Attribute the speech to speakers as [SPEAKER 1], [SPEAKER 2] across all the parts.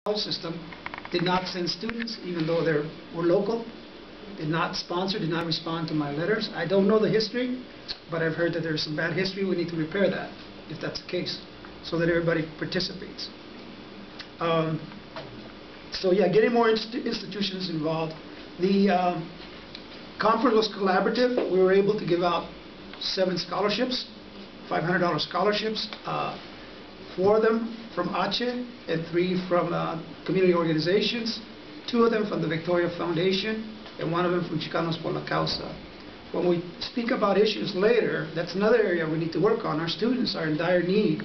[SPEAKER 1] college system did not send students, even though they were local, did not sponsor, did not respond to my letters. I don't know the history, but I've heard that there's some bad history. We need to repair that, if that's the case, so that everybody participates. So yeah, getting more institutions involved. The conference was collaborative. We were able to give out 7 scholarships, $500 scholarships, 4 of them from AACHE and 3 from community organizations, 2 of them from the Victoria Foundation, and 1 of them from Chicanos por la Causa. When we speak about issues later, that's another area we need to work on. Our students are in dire need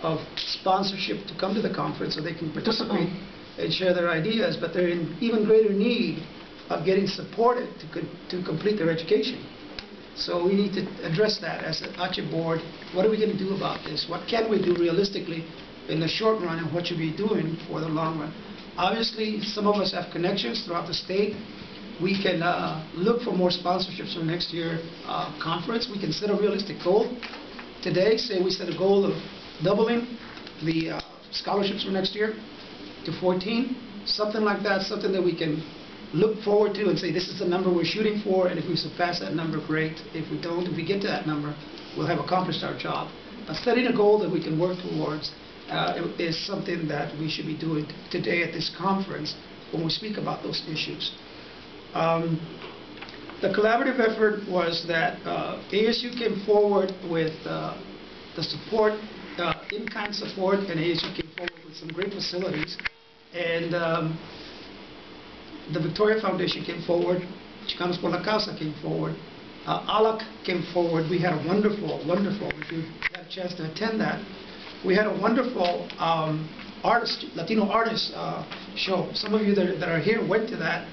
[SPEAKER 1] of sponsorship to come to the conference so they can participate and share their ideas, but they're in even greater need of getting supported to complete their education. So we need to address that as an AACHE board. What are we going to do about this? What can we do realistically in the short run, and what should we be doing for the long run? Obviously, some of us have connections throughout the state. We can look for more sponsorships for next year conference. We can set a realistic goal. Today, say we set a goal of doubling the scholarships for next year to 14, something like that, something that we can look forward to and say this is the number we're shooting for, and if we surpass that number, great. If we don't, if we get to that number, we'll have accomplished our job. But setting a goal that we can work towards is something that we should be doing today at this conference when we speak about those issues. The collaborative effort was that ASU came forward with the support, in-kind support, and ASU came forward with some great facilities. And the Victoria Foundation came forward, Chicanos por la Causa came forward, AACHE came forward. We had a wonderful, if you had a chance to attend that, we had a wonderful Latino artist show. Some of you that are here went to that,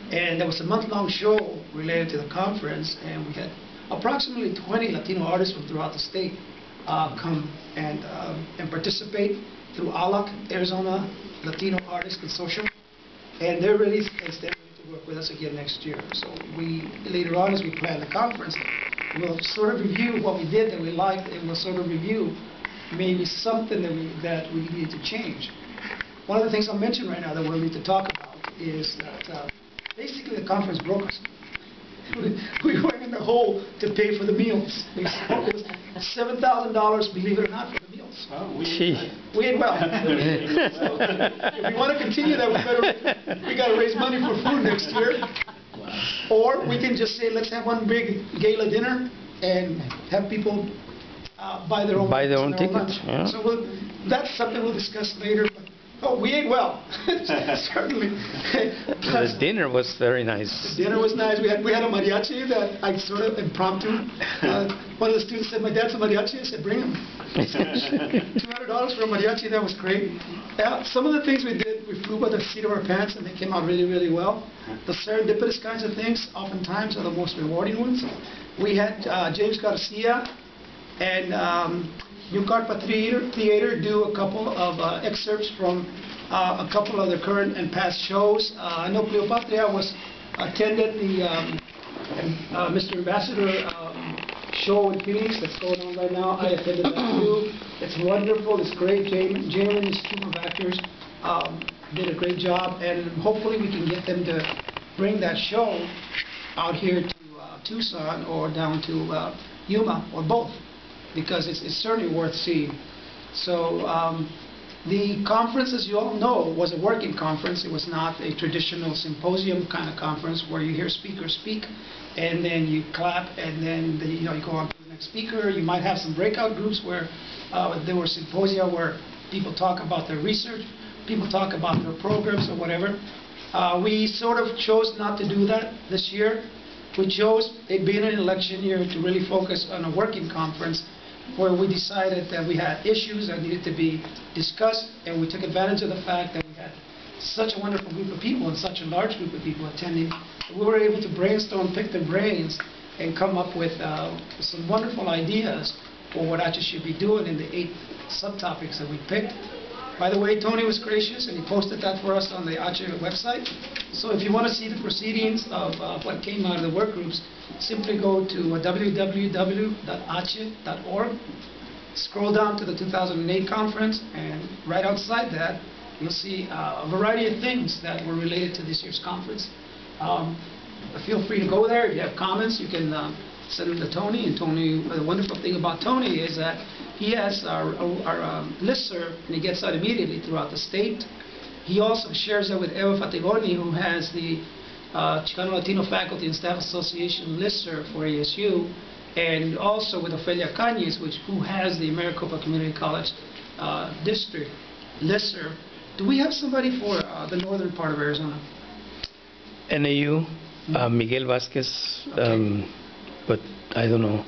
[SPEAKER 1] and there was a month-long show related to the conference, and we had approximately 20 Latino artists from throughout the state come and participate through AACHE, Arizona Latino Artists Consortium. And they're ready to work with us again next year. So we, later on as we plan the conference, we'll sort of review what we did that we liked, and we'll sort of review maybe something that we need to change. One of the things I'll mention right now that we'll need to talk about is that basically the conference broke us. We went in the hole to pay for the meals. It was $7,000, believe it or not, for the meals.
[SPEAKER 2] Oh, we
[SPEAKER 1] ate well. So if we want to continue that, we got to raise money for food next year. Or we can just say, let's have one big gala dinner and have people buy their own
[SPEAKER 3] tickets. Yeah.
[SPEAKER 1] So that's something we'll discuss later. Oh, we ate well, certainly.
[SPEAKER 3] The dinner was very nice.
[SPEAKER 1] The dinner was nice. We had a mariachi that I sort of impromptu. One of the students said, "My dad's a mariachi." I said, "Bring him." $200 for a mariachi. That was great. Some of the things we did, we flew by the seat of our pants, and they came out really, really well. The serendipitous kinds of things, oftentimes, are the most rewarding ones. We had James Garcia and New Carpa Theater do a couple of excerpts from a couple of the current and past shows. I know Cleopatra attended the Mr. Ambassador show in Phoenix that's going on right now. I attended that too. It's wonderful. It's great. Jalen and his team of actors did a great job, and hopefully we can get them to bring that show out here to Tucson or down to Yuma, or both, because it's certainly worth seeing. So the conference, as you all know, was a working conference. It was not a traditional symposium kind of conference where you hear speakers speak and then you clap and then you go on to the next speaker. You might have some breakout groups where there were symposia where people talk about their research, people talk about their programs or whatever. We sort of chose not to do that this year. We chose, it being an election year, to really focus on a working conference where we decided that we had issues that needed to be discussed, and we took advantage of the fact that we had such a wonderful group of people and such a large group of people attending. We were able to brainstorm, pick their brains, and come up with some wonderful ideas for what AACHE should be doing in the 8 subtopics that we picked. By the way, Tony was gracious and he posted that for us on the AACHE website. So if you want to see the proceedings of what came out of the work groups, simply go to www.aache.org, scroll down to the 2008 conference, and right outside that You'll see a variety of things that were related to this year's conference. Feel free to go there. If you have comments, you can send them to Tony. And Tony, the wonderful thing about Tony is that he has our listserv, and he gets out immediately throughout the state. He also shares that with Eva Fatigoni, who has the Chicano Latino Faculty and Staff Association listserv for ASU, and also with Ofelia Cañez, who has the Maricopa Community College district listserv. Do we have somebody for the northern part of Arizona?
[SPEAKER 3] NAU, Miguel Vasquez, but I don't know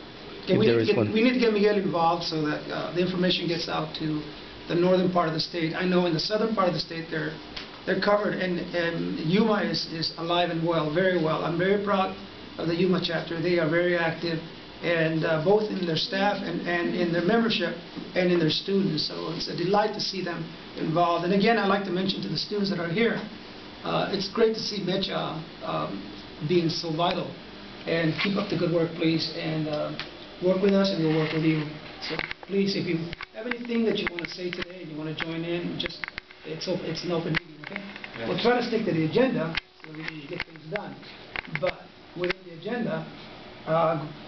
[SPEAKER 3] if there is one.
[SPEAKER 1] We need to get Miguel involved so that the information gets out to the northern part of the state. I know in the southern part of the state they're covered, and Yuma is alive and well, very well. I'm very proud of the Yuma chapter. They are very active, and both in their staff and in their membership and in their students. So it's a delight to see them involved. And again, I'd like to mention to the students that are here, it's great to see Mecha being so vital. And keep up the good work, please, and work with us, and we'll work with you. So please, if you have anything that you want to say today and you want to join in, just it's an open meeting, okay? Yeah. We'll try to stick to the agenda so we can get things done. But within the agenda,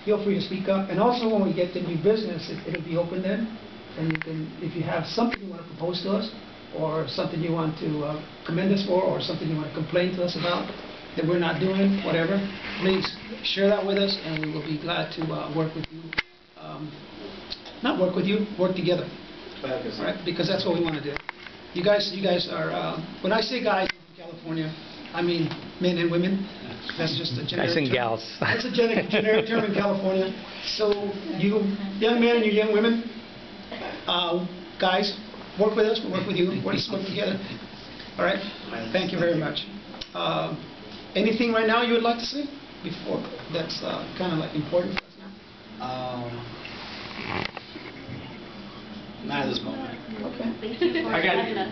[SPEAKER 1] feel free to speak up. And also, when we get to new business, it'll be open then. And you can, if you have something you want to propose to us, or something you want to commend us for, or something you want to complain to us about that we're not doing, whatever, please share that with us, and we will be glad to work with you. Not work with you, work together. Right? Because that's what we want to do. You guys are, when I say guys in California, I mean men and women. That's just a generic term.
[SPEAKER 3] Gals.
[SPEAKER 1] That's a generic term in California. So you young men and you young women, guys, work with us, we'll work with you, let's work together. All right? Thank you very much. Anything right now you would like to say before that's kind of like important for us now?
[SPEAKER 2] Not at this moment.
[SPEAKER 1] Okay.
[SPEAKER 4] Thank you for having us.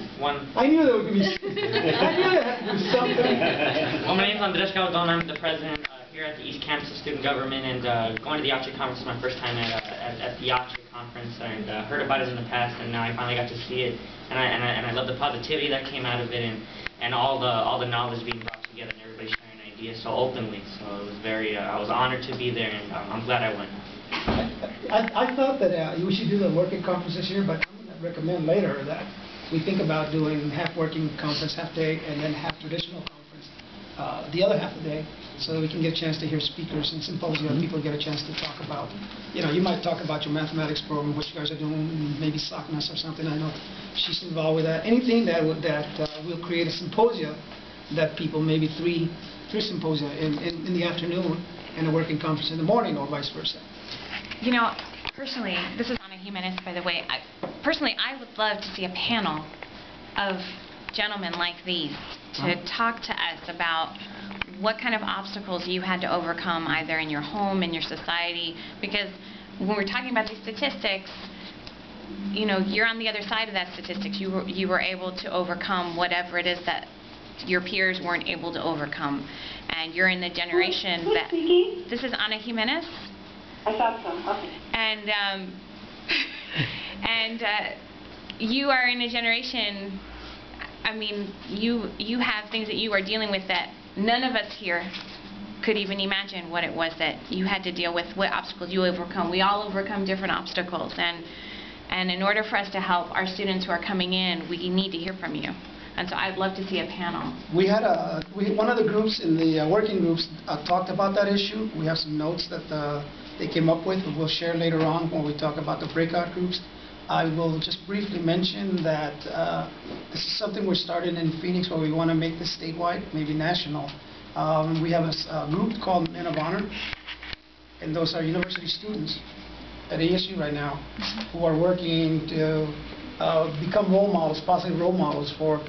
[SPEAKER 1] I knew there would be. I knew there had to be something.
[SPEAKER 5] Well, my name is Andres Caldon. I'm the president here at the East Campus of Student Government, and going to the AACHE conference is my first time at the AACHE conference, and heard about it in the past, and now I finally got to see it, and I love the positivity that came out of it, and all the knowledge being brought together, and everybody sharing ideas so openly. So it was very, I was honored to be there, and I'm glad I went.
[SPEAKER 1] I thought that we should do the working conference this year, but I'm going to recommend later that we think about doing half working conference, half day, and then half traditional conference, the other half of the day, so that we can get a chance to hear speakers and symposium. People get a chance to talk about, you might talk about your mathematics program, what you guys are doing, maybe SOCNAS or something. I know she's involved with that. Anything that will create a symposium that people, maybe three symposia in the afternoon and a working conference in the morning, or vice versa.
[SPEAKER 6] Personally, this is Ana Jimenez, by the way. Personally, I would love to see a panel of gentlemen like these to talk to us about what kind of obstacles you had to overcome either in your home, in your society, because when we're talking about these statistics, you're on the other side of that statistics. You were able to overcome whatever it is that your peers weren't able to overcome, and you're in the generation
[SPEAKER 4] Who's
[SPEAKER 6] that...
[SPEAKER 4] speaking?
[SPEAKER 6] This is Ana Jimenez.
[SPEAKER 4] I thought so. Okay.
[SPEAKER 6] And you are in a generation, you have things that you are dealing with that none of us here could even imagine what it was that you had to deal with, what obstacles you overcome. We all overcome different obstacles, and in order for us to help our students who are coming in, we need to hear from you. And so I'd love to see a panel.
[SPEAKER 1] We had one of the groups in the working groups talked about that issue. We have some notes that they came up with, we'll share later on when we talk about the breakout groups. I will just briefly mention that this is something we're starting in Phoenix, where we want to make this statewide, maybe national. We have a group called Men of Honor, and those are university students at ASU right now who are working to become role models, possibly role models for